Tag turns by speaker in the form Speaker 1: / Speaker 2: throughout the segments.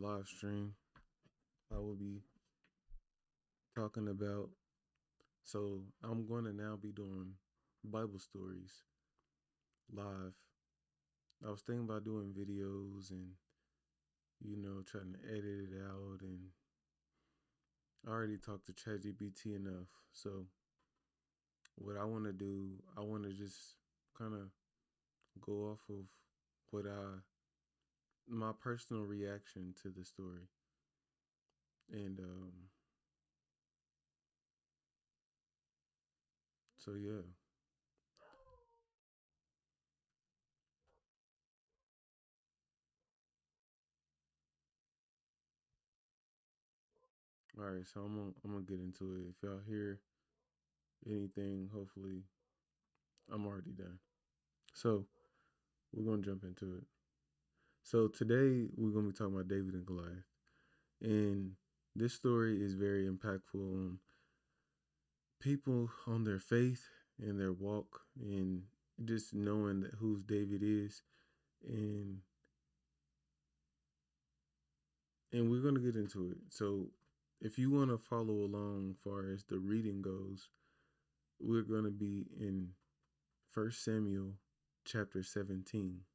Speaker 1: live stream. I will be talking about. So I'm going to now be doing Bible stories live. I was thinking about doing videos and trying to edit it out, and I already talked to ChatGPT enough. So what I want to do, I want to just kind of go off of what I my personal reaction to the story, and so yeah. All right, so I'm gonna get into it. If y'all hear anything, hopefully I'm already done. So we're gonna jump into it. So today we're gonna be talking about David and Goliath, and this story is very impactful on people, on their faith and their walk, and just knowing that who's David is, and we're gonna get into it. So if you want to follow along, far as the reading goes, we're gonna be in First Samuel chapter 17.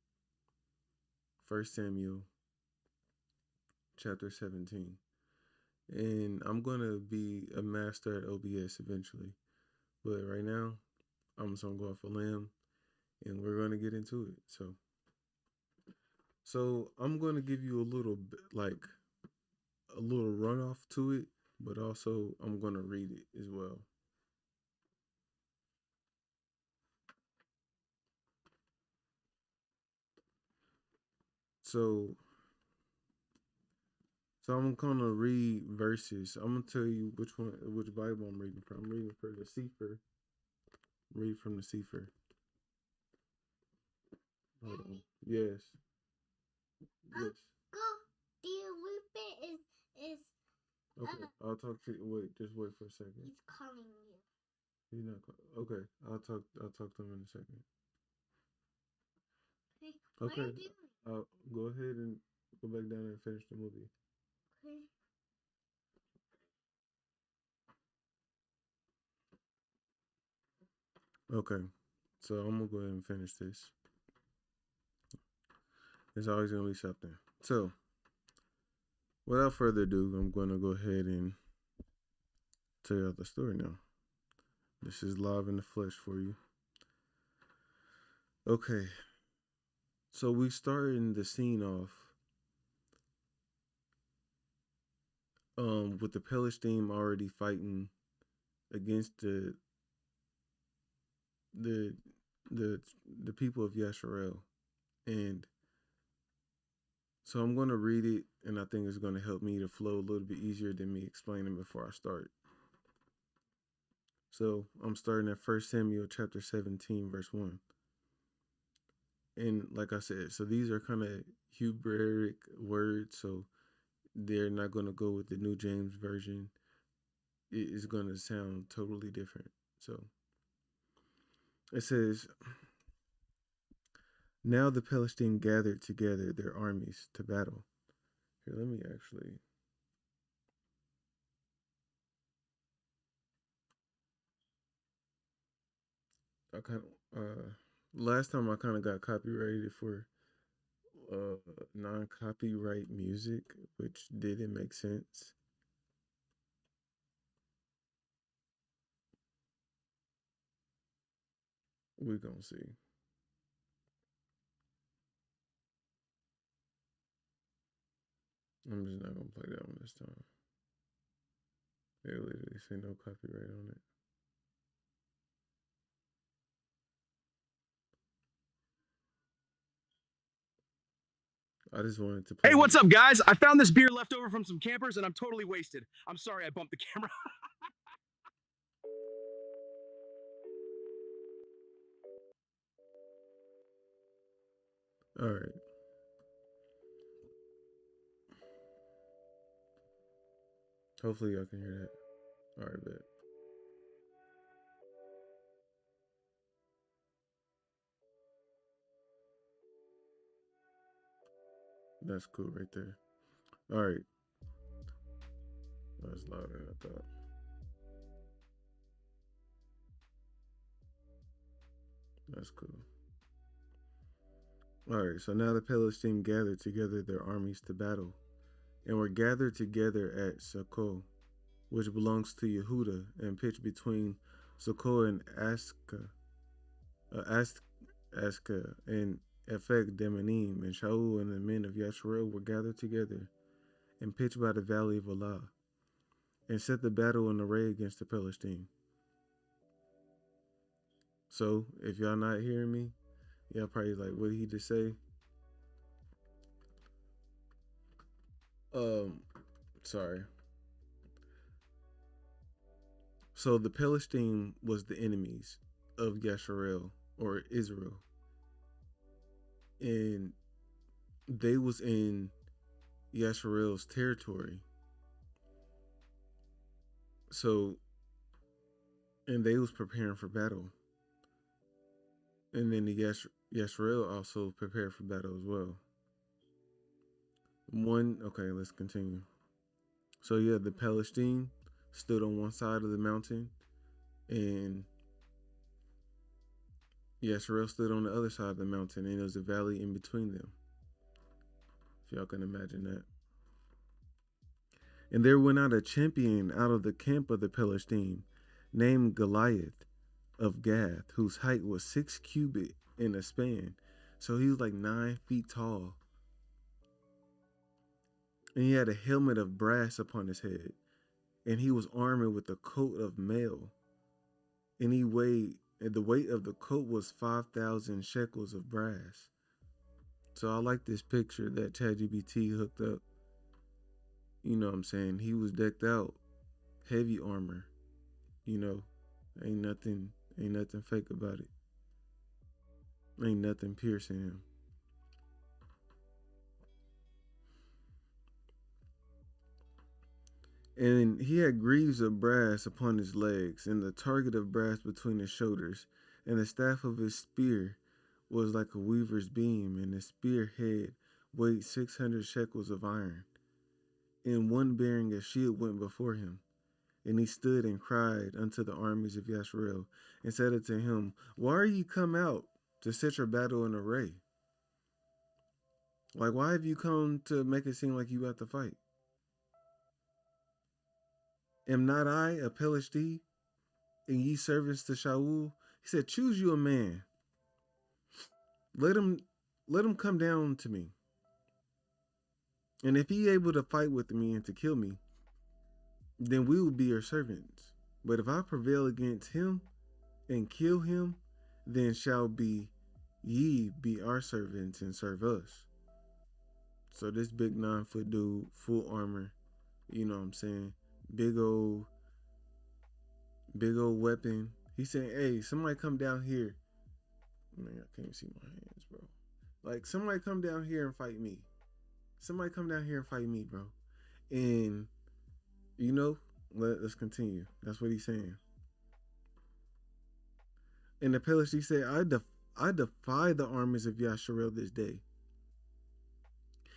Speaker 1: First Samuel chapter 17. And I'm going to be a master at OBS eventually. But right now, I'm just going to go off a limb and we're going to get into it. So I'm going to give you a little bit, like a little runoff to it, but also I'm going to read it as well. So I'm gonna read verses. I'm gonna tell you which Bible I'm reading from. I'm reading for the Sefer. Read from the Sefer. Hold on. Yes. Yes.
Speaker 2: Go. The Olympic is.
Speaker 1: Okay. I'll talk to you. Wait. Just wait for a second.
Speaker 2: He's calling you.
Speaker 1: He's not. Okay. I'll talk to him in a second.
Speaker 2: Okay. What
Speaker 1: Okay.
Speaker 2: are you doing?
Speaker 1: Go ahead and go back down and finish the movie.
Speaker 2: Okay.
Speaker 1: Okay. So I'm gonna go ahead and finish this. It's always gonna be something. So without further ado, I'm gonna go ahead and tell you the story now. This is live in the flesh for you. Okay. So we starting the scene off with the Palestine already fighting against the the the people of Yasharel. And so I'm going to read it, and I think it's going to help me to flow a little bit easier than me explaining before I start. So I'm starting at 1 Samuel chapter 17, verse 1. And like I said, so these are kind of Hebraic words, so they're not going to go with the New James Version. It is going to sound totally different. So it says, now the Palestine gathered together their armies to battle. Here, let me actually. I kind of last time I kind of got copyrighted for non-copyright music, which didn't make sense. We're gonna see. I'm just not gonna play that one this time. They literally say no copyright on it. I just wanted to play.
Speaker 3: Hey, what's up, guys? I found this beer left over from some campers, and I'm totally wasted. I'm sorry I bumped the camera.
Speaker 1: All right. Hopefully y'all can hear that. All right, bet. That's cool right there. All right. That's louder than I thought. That's cool. All right. So now the Palestine gathered together their armies to battle, and were gathered together at Sokoh, which belongs to Yehuda, and pitched between Sokoh and Ask, Aska, and Ephek Demanim, and Shaul and the men of Yasharel were gathered together and pitched by the valley of Allah, and set the battle in array against the Palestine. So, if y'all not hearing me, y'all probably like, what did he just say? Um, sorry. So the Palestine was the enemies of Yasharel or Israel, and they was in Yasharel's territory. So, and they was preparing for battle, and then the Yasharel also prepared for battle as well. Okay, let's continue. So yeah, the Palestine stood on one side of the mountain, and Yasharel stood on the other side of the mountain, and there was a valley in between them. If y'all can imagine that. And there went out a champion out of the camp of the Palestine, named Goliath of Gath, whose height was 6 cubits in a span. So he was like 9 feet tall. And he had a helmet of brass upon his head. And he was armored with a coat of mail. And the weight of the coat was 5,000 shekels of brass. So I like this picture that ChatGPT hooked up. You know what I'm saying? He was decked out, heavy armor. You know, ain't nothing fake about it. Ain't nothing piercing him. And he had greaves of brass upon his legs, and the target of brass between his shoulders, and the staff of his spear was like a weaver's beam, and his spear head weighed 600 shekels of iron. And one bearing a shield went before him. And he stood and cried unto the armies of Yasharel, and said unto him, why are ye come out to set your battle in array? Like, why have you come to make it seem like you about to fight? Am not I a Pelishti, and ye servants to Shaul? He said, choose you a man. Let him come down to me. And if he able to fight with me and to kill me, then we will be your servants. But if I prevail against him and kill him, then shall ye be our servants and serve us. So this big 9-foot dude, full armor, you know what I'm saying? Big old weapon. He saying, hey, somebody come down here. Man, I can't see my hands, bro. Like, somebody come down here and fight me. Somebody come down here and fight me, bro. And, you know, let's continue. That's what he's saying. And the Pelishti said, I defy the armies of Yasharel this day.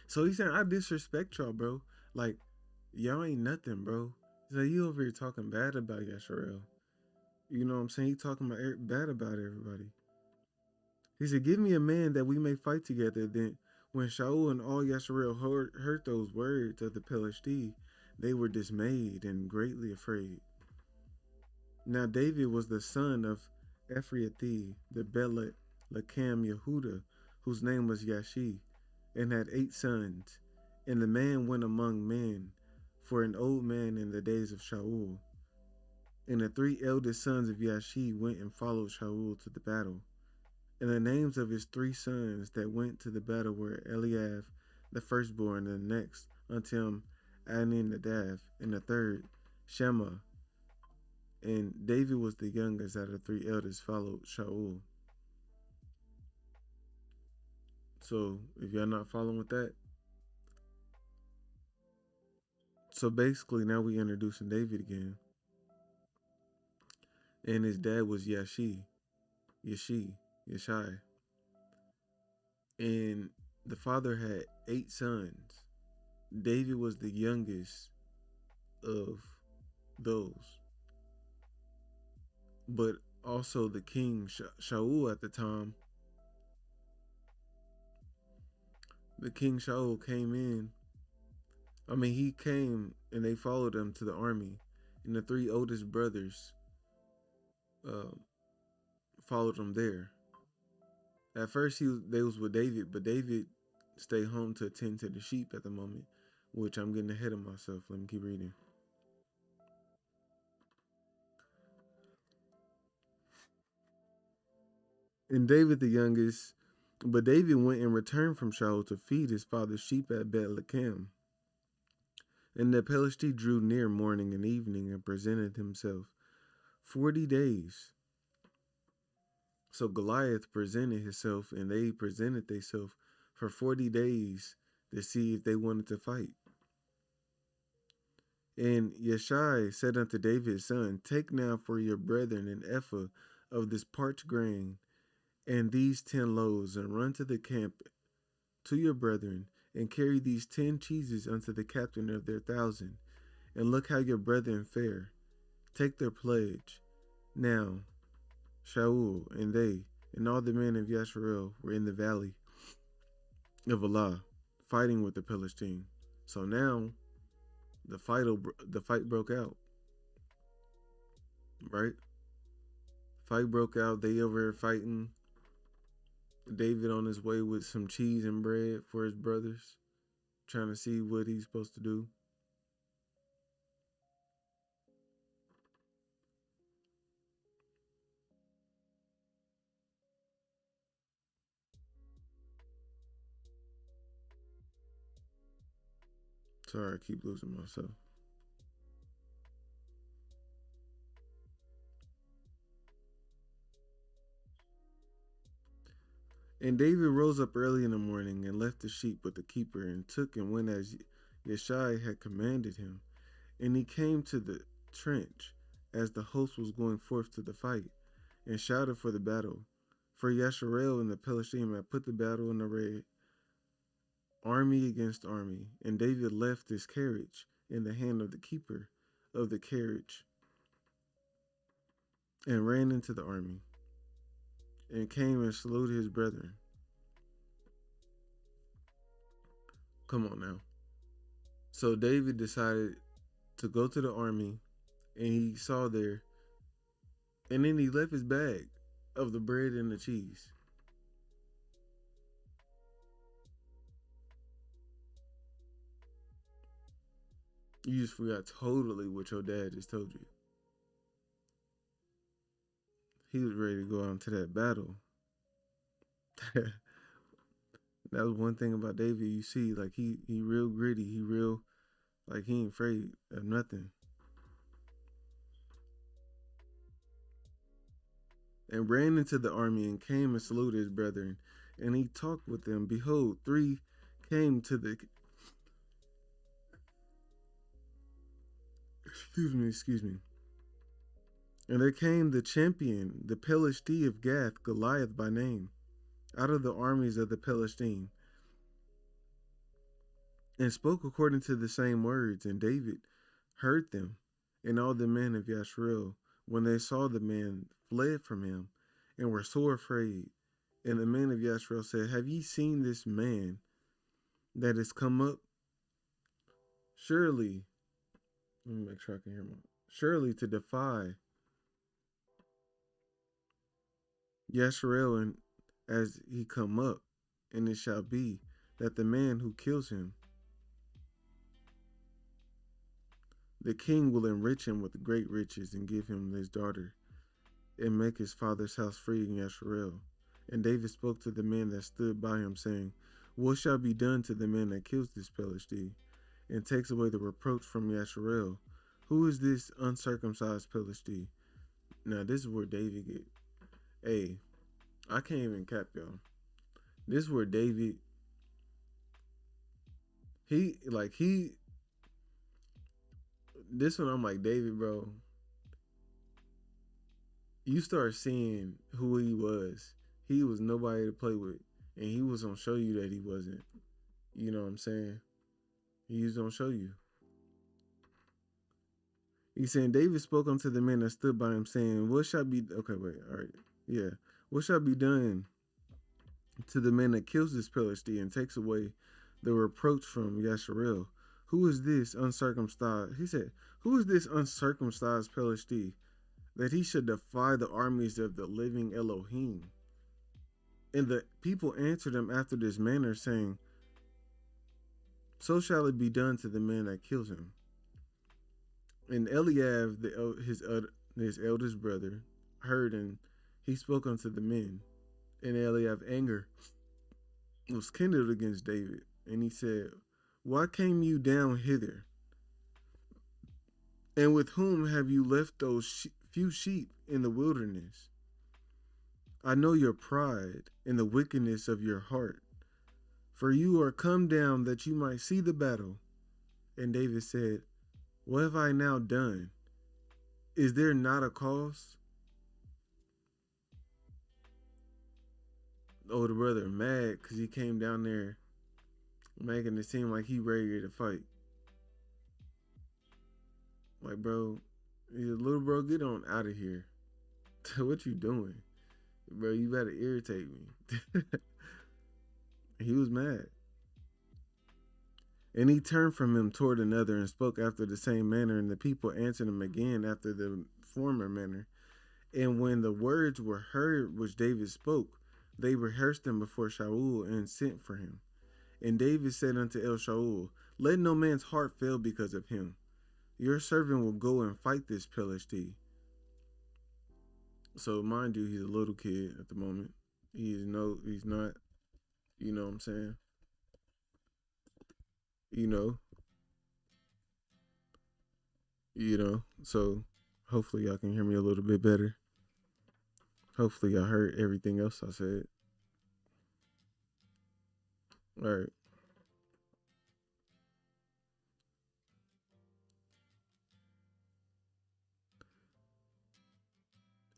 Speaker 1: So he's saying, I disrespect y'all, bro. Like, y'all ain't nothing, bro. So you over here talking bad about Yasharel. You know what I'm saying? He talking bad about everybody. He said, give me a man that we may fight together. Then when Shaul and all Yasharel heard those words of the Pelishti, they were dismayed and greatly afraid. Now David was the son of Ephrathi, the Belet Lakam Yehuda, whose name was Yashi, and had 8 sons. And the man went among men for an old man in the days of Shaul. And the 3 eldest sons of Yashi went and followed Shaul to the battle. And the names of his 3 sons that went to the battle were Eliab, the firstborn, and the next unto him Aninadav, and the third Shema. And David was the youngest out of the 3 elders followed Shaul. So if y'all not following with that, so basically now we introducing David again. And his dad was Yeshai. And the father had 8 sons. David was the youngest of those, but also the king Shaul at the time. The king Shaul came in. I mean, he came and they followed him to the army, and the three oldest brothers uh, followed him there. At first, they was with David, but David stayed home to attend to the sheep at the moment, which I'm getting ahead of myself. Let me keep reading. And David the youngest, but David went and returned from Shaul to feed his father's sheep at Bethlehem. And the Philistine drew near morning and evening and presented himself 40 days. So Goliath presented himself, and they presented themselves for 40 days to see if they wanted to fight. And Yeshai said unto David his son, Take now for your brethren an ephah of this parched grain, and these 10 loaves, and run to the camp to your brethren, and carry these 10 cheeses unto the captain of their 1,000, and look how your brethren fare. Take their pledge. Now Shaul and they and all the men of Yasharel were in the valley of Allah, fighting with the Philistine. So now the fight broke out, right? Fight broke out. They over here fighting. David on his way with some cheese and bread for his brothers, trying to see what he's supposed to do. Sorry, I keep losing myself. And David rose up early in the morning and left the sheep with the keeper, and took and went as Yeshai had commanded him. And he came to the trench as the host was going forth to the fight, and shouted for the battle. For Yasharel and the Philistine had put the battle in array, army against army. And David left his carriage in the hand of the keeper of the carriage, and ran into the army, and came and saluted his brethren. Come on now. So David decided to go to the army, and he saw there, and then he left his bag of the bread and the cheese. You just forgot totally what your dad just told you. He was ready to go out into that battle. That was one thing about David. You see, like he real gritty. He real, like he ain't afraid of nothing. And ran into the army, and came and saluted his brethren. And he talked with them. Behold, 3 came to the excuse me. And there came the champion, the Philistine of Gath, Goliath by name, out of the armies of the Philistine, and spoke according to the same words. And David heard them, and all the men of Yasharel, when they saw the man, fled from him, and were sore afraid. And the men of Yasharel said, Have ye seen this man that is come up? Surely, let me make sure I can hear my. Surely to defy Yasharel, and as he come up, and it shall be that the man who kills him, the king will enrich him with great riches, and give him his daughter, and make his father's house free in Yasharel. And David spoke to the men that stood by him, saying, What shall be done to the man that kills this Philistine, and takes away the reproach from Yasharel? Who is this uncircumcised Philistine? Now this is where David get. Hey, I can't even cap y'all. This is where David. This one I'm like, David, bro. You start seeing who he was. He was nobody to play with, and he was gonna show you that he wasn't. You know what I'm saying? He's gonna show you. He's saying David spoke unto the man that stood by him, saying, "What shall be?" Okay, wait. All right. Yeah. What shall be done to the man that kills this Philistine and takes away the reproach from Yasharel? Who is this uncircumcised? He said, "Who is this uncircumcised Philistine that he should defy the armies of the living Elohim?" And the people answered him after this manner, saying, "So shall it be done to the man that kills him." And Eliab, his eldest brother, heard, and he spoke unto the men. And Eliab's anger was kindled against David, and he said, "Why came you down hither? And with whom have you left those few sheep in the wilderness? I know your pride and the wickedness of your heart, for you are come down that you might see the battle." And David said, "What have I now done? Is there not a cause?" The older brother mad because he came down there making it seem like he ready to fight. Like, bro, little bro, get on out of here. What you doing? Bro, you better irritate me. He was mad. And he turned from him toward another and spoke after the same manner, and the people answered him again after the former manner. And when the words were heard which David spoke, they rehearsed them before Shaul and sent for him. And David said unto El Shaul, "Let no man's heart fail because of him. Your servant will go and fight this Philistine." So mind you, he's a little kid at the moment. He's not, you know what I'm saying? You know, So hopefully y'all can hear me a little bit better. Hopefully y'all heard everything else I said. All right.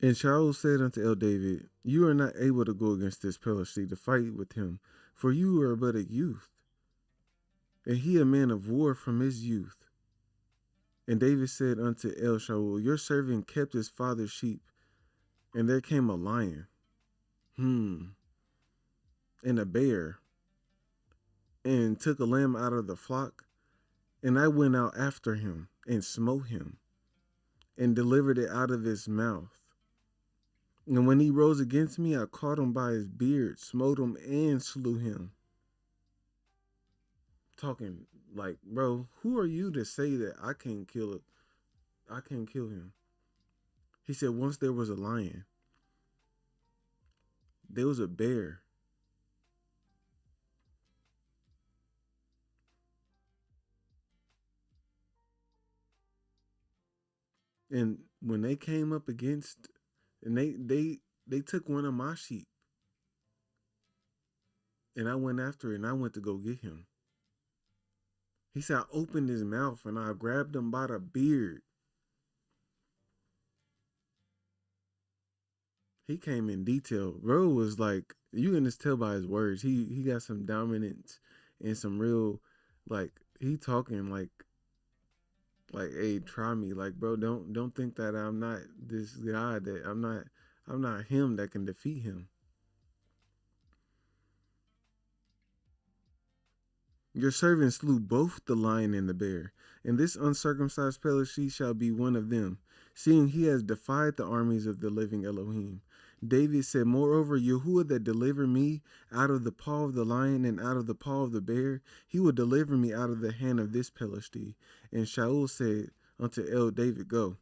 Speaker 1: And Shaul said unto El David, "You are not able to go against this Philistine to fight with him, for you are but a youth, and he a man of war from his youth." And David said unto El Shaul, "Your servant kept his father's sheep, and there came a lion, and a bear, and took a lamb out of the flock, and I went out after him, and smote him, and delivered it out of his mouth. And when he rose against me, I caught him by his beard, smote him, and slew him." Talking like, bro, who are you to say that I can't kill it? I can't kill him. He said, once there was a lion, there was a bear. And when they came up against, and they took one of my sheep, and I went after it, and I went to go get him. He said, I opened his mouth and I grabbed him by the beard. He came in detail. Bro was like, you can just tell by his words. He got some dominance and some real, like, he talking like, hey, try me. Like, bro, don't think that I'm not this guy, that I'm not him that can defeat him. Your servant slew both the lion and the bear, and this uncircumcised Philistine shall be one of them, seeing he has defied the armies of the living Elohim. David said, moreover, Yahuwah that delivered me out of the paw of the lion and out of the paw of the bear, he will deliver me out of the hand of this Philistine. And Shaul said unto El David, go,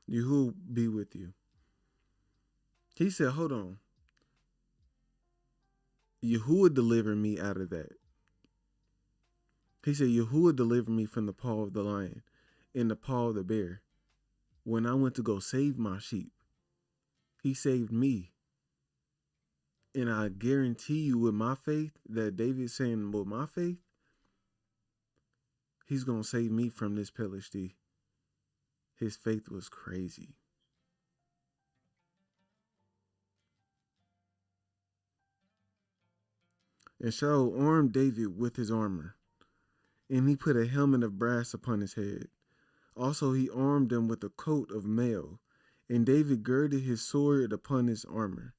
Speaker 1: Yahuwah be with you. He said, hold on. Yahuwah delivered me out of that. He said, Yahuwah delivered me from the paw of the lion and the paw of the bear. When I went to go save my sheep, he saved me. And I guarantee you with my faith, that David's saying with my faith, he's going to save me from this Philistine. His faith was crazy. And Shaul armed David with his armor. and he put a helmet of brass upon his head. Also he armed him with a coat of mail, and David girded his sword upon his armor,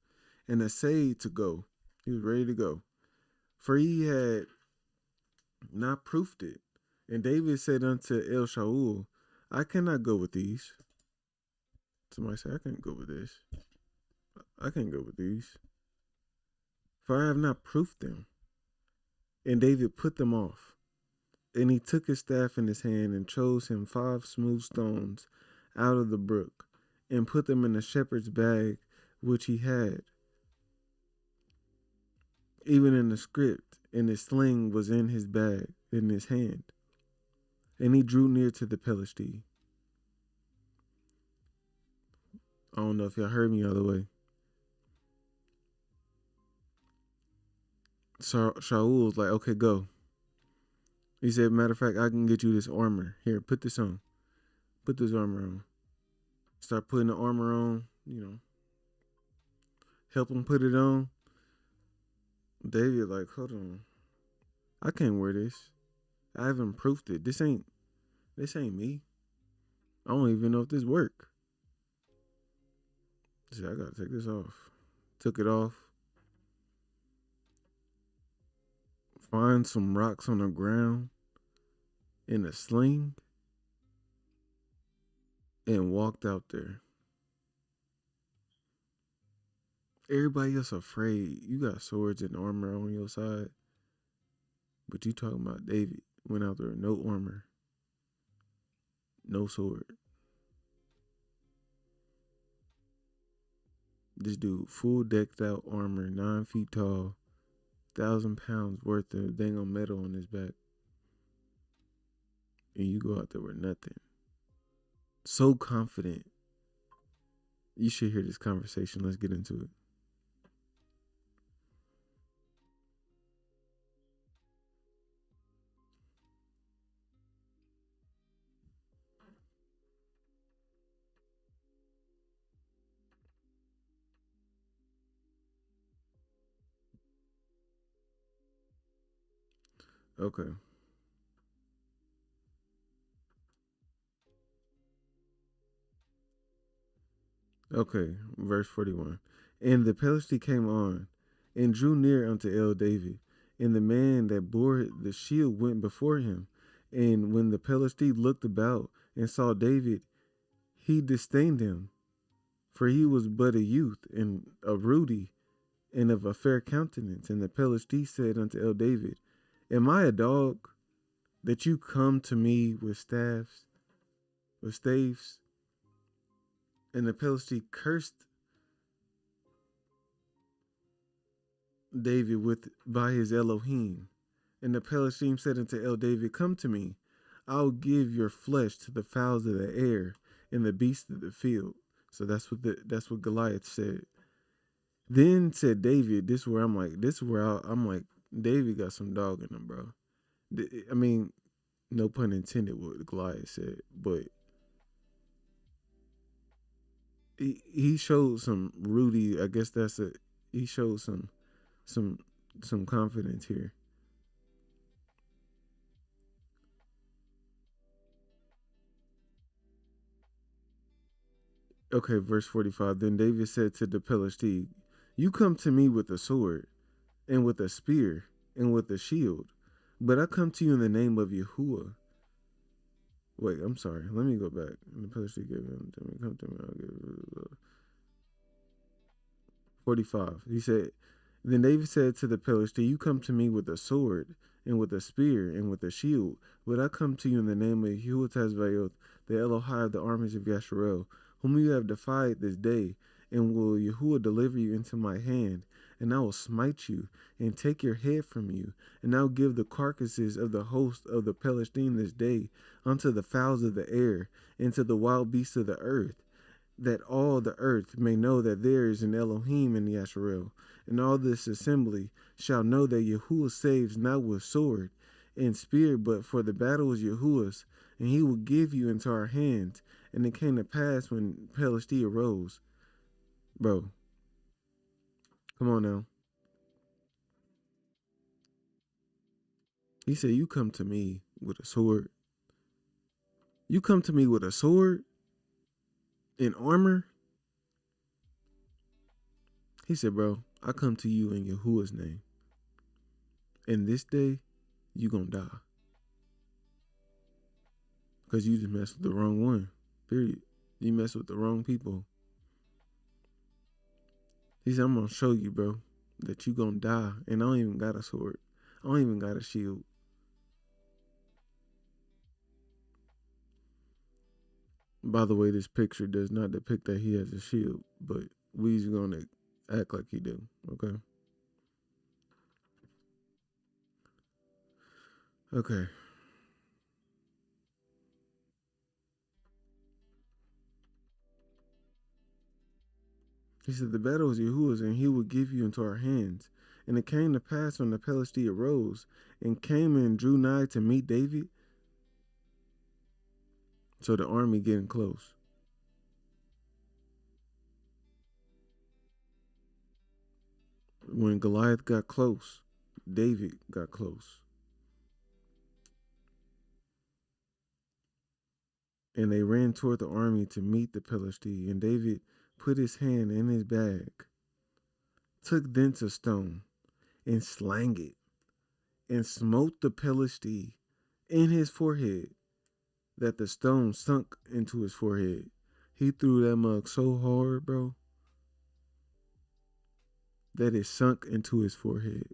Speaker 1: and essayed to go. He was ready to go, for he had not proofed it. And David said unto El Shaul, I cannot go with these. Somebody said, I can't go with this. I can't go with these, for I have not proofed them. And David put them off. And he took his staff in his hand and chose him 5 smooth stones out of the brook, and put them in a shepherd's bag which he had, even in the script, and his sling was in his bag, in his hand. And he drew near to the Philistine. I don't know if y'all heard me all the way. Shaul was like, okay, go. He said, matter of fact, I can get you this armor. Here, put this on. Put this armor on. Start putting the armor on, help him put it on. David like, hold on. I can't wear this. I haven't proofed it. This ain't me. I don't even know if this work. He said, I gotta take this off. Took it off. Find some rocks on the ground in a sling, and walked out there. Everybody else afraid. You got swords and armor on your side, but you talking about David went out there, no armor, no sword. This dude, full decked out armor, 9 feet tall, 1,000 pounds worth of dang on metal on his back, and you go out there with nothing. So confident. You should hear this conversation. Let's get into it. Okay. Okay. Verse 41. And the Philistine came on and drew near unto El David, and the man that bore the shield went before him. And when the Philistine looked about and saw David, he disdained him, for he was but a youth and a ruddy and of a fair countenance. And the Philistine said unto El David, am I a dog that you come to me with staves? And the Philistine cursed David by his Elohim. And the Philistine said unto El David, come to me, I'll give your flesh to the fowls of the air and the beasts of the field. So that's what Goliath said. Then said David, this is where I'm like, David got some dog in him, bro. I mean, no pun intended what Goliath said, but he showed some Rudy. I guess he showed some confidence here. Okay, verse 45. Then David said to the Philistine, you come to me with a sword and with a spear and with a shield, but I come to you in the name of Yahuwah. Wait, I'm sorry. Let me go back. And the Philistine gave him to me. Come to me. I'll give 45. He said, then David said to the Philistine, you come to me with a sword and with a spear and with a shield, but I come to you in the name of Yahuwah Tazvaoth, the Elohai of the armies of Yasharel, whom you have defied this day, and will Yahuwah deliver you into my hand, and I will smite you, and take your head from you, and I will give the carcasses of the host of the Philistine this day unto the fowls of the air, and to the wild beasts of the earth, that all the earth may know that there is an Elohim in Yasharel, and all this assembly shall know that Yahuwah saves not with sword and spear, but for the battle is Yahuwah's, and he will give you into our hands. And it came to pass when Palestine arose. Bro, come on now. He said, you come to me. with a sword. You come to me with a sword and armor? He said, bro, I come to you in Yahuwah's name. And this day, you gonna die. Because you just messed with the wrong one. Period. You messed with the wrong people. He said, I'm gonna show you, bro, that you gonna die. And I don't even got a sword. I don't even got a shield. By the way, this picture does not depict that he has a shield, but we's gonna act like he do, okay? Okay. He said, the battle is Yahuwah's, and he will give you into our hands. And it came to pass when the Philistine arose and came and drew nigh to meet David. So the army getting close. When Goliath got close, David got close. And they ran toward the army to meet the Philistine. And David put his hand in his bag, took thence a stone, and slang it, and smote the Philistine in his forehead, that the stone sunk into his forehead. He threw that mug so hard, bro, that it sunk into his forehead.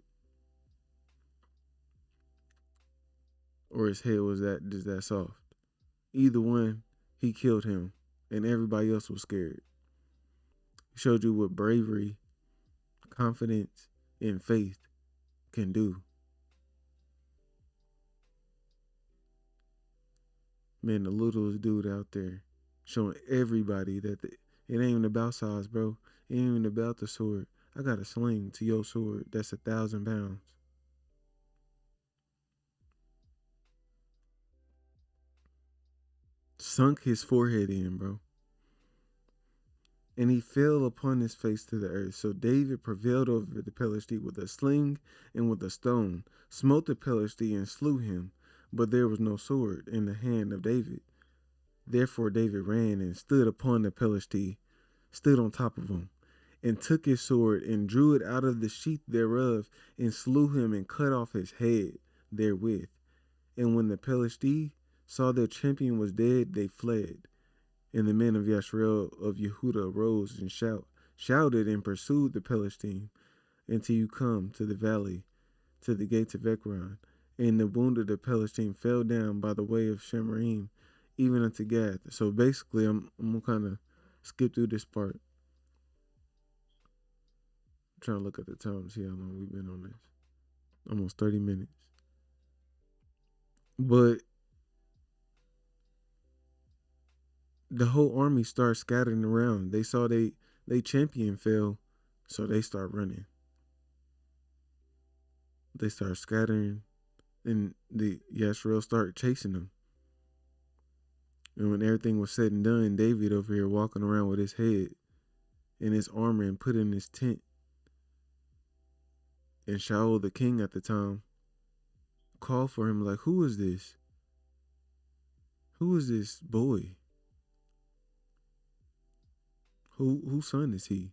Speaker 1: Or his head was that just that soft. Either one, he killed him, and everybody else was scared. He showed you what bravery, confidence, and faith can do. Man, the littlest dude out there showing everybody that it ain't even about size, bro. It ain't even about the sword. I got a sling to your sword that's 1,000 pounds. Sunk his forehead in, bro. And he fell upon his face to the earth. So David prevailed over the Philistine with a sling and with a stone, smote the Philistine and slew him. But there was no sword in the hand of David. Therefore David ran and stood upon the Philistine, stood on top of him, and took his sword and drew it out of the sheath thereof, and slew him and cut off his head therewith. And when the Philistine saw their champion was dead, they fled. And the men of Yashrael of Yehuda arose and shouted and pursued the Philistine until you come to the valley, to the gates of Ekron. And the wounded of the Philistine fell down by the way of Shemaraim, even unto Gath. So basically, I'm gonna kind of skip through this part. I'm trying to look at the time, see how long we've been on this. Almost 30 minutes. But the whole army started scattering around. They saw they champion fell, so they start running. They start scattering, and the Yashrael started chasing them. And when everything was said and done, David over here walking around with his head in his armor and put in his tent. And Shaul, the king at the time, called for him like, who is this? Who is this boy? Whose son is he?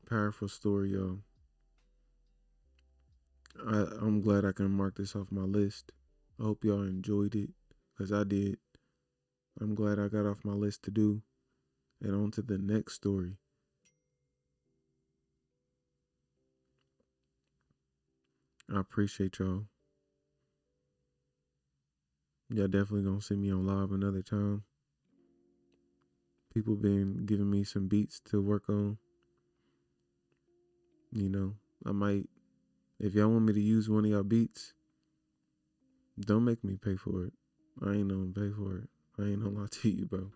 Speaker 1: Powerful story, y'all. I'm glad I can mark this off my list. I hope y'all enjoyed it, because I did. I'm glad I got off my list to do. And on to the next story. I appreciate y'all. Y'all definitely gonna see me on live another time. People been giving me some beats to work on. You know, I might, if y'all want me to use one of y'all beats, don't make me pay for it. I ain't gonna pay for it. I ain't gonna lie to you, bro.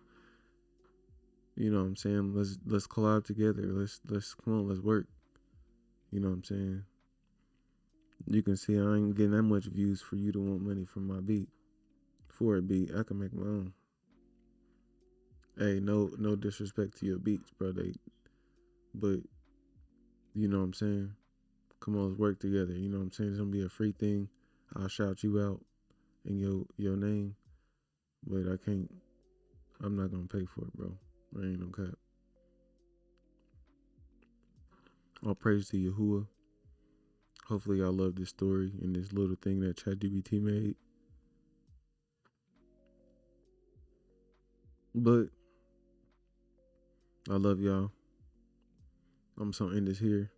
Speaker 1: You know what I'm saying? Let's collab together. Let's come on, let's work. You know what I'm saying? You can see I ain't getting that much views for you to want money from my beat. For a beat, I can make my own. Hey, no disrespect to your beats, bro. But you know what I'm saying? Come on, let's work together. You know what I'm saying? It's gonna be a free thing. I'll shout you out in your name, but I can't. I'm not gonna pay for it, bro. I ain't no cap. All praise to Yahuwah. Hopefully, y'all love this story and this little thing that ChatGPT made. But I love y'all. I'm just gonna end this here.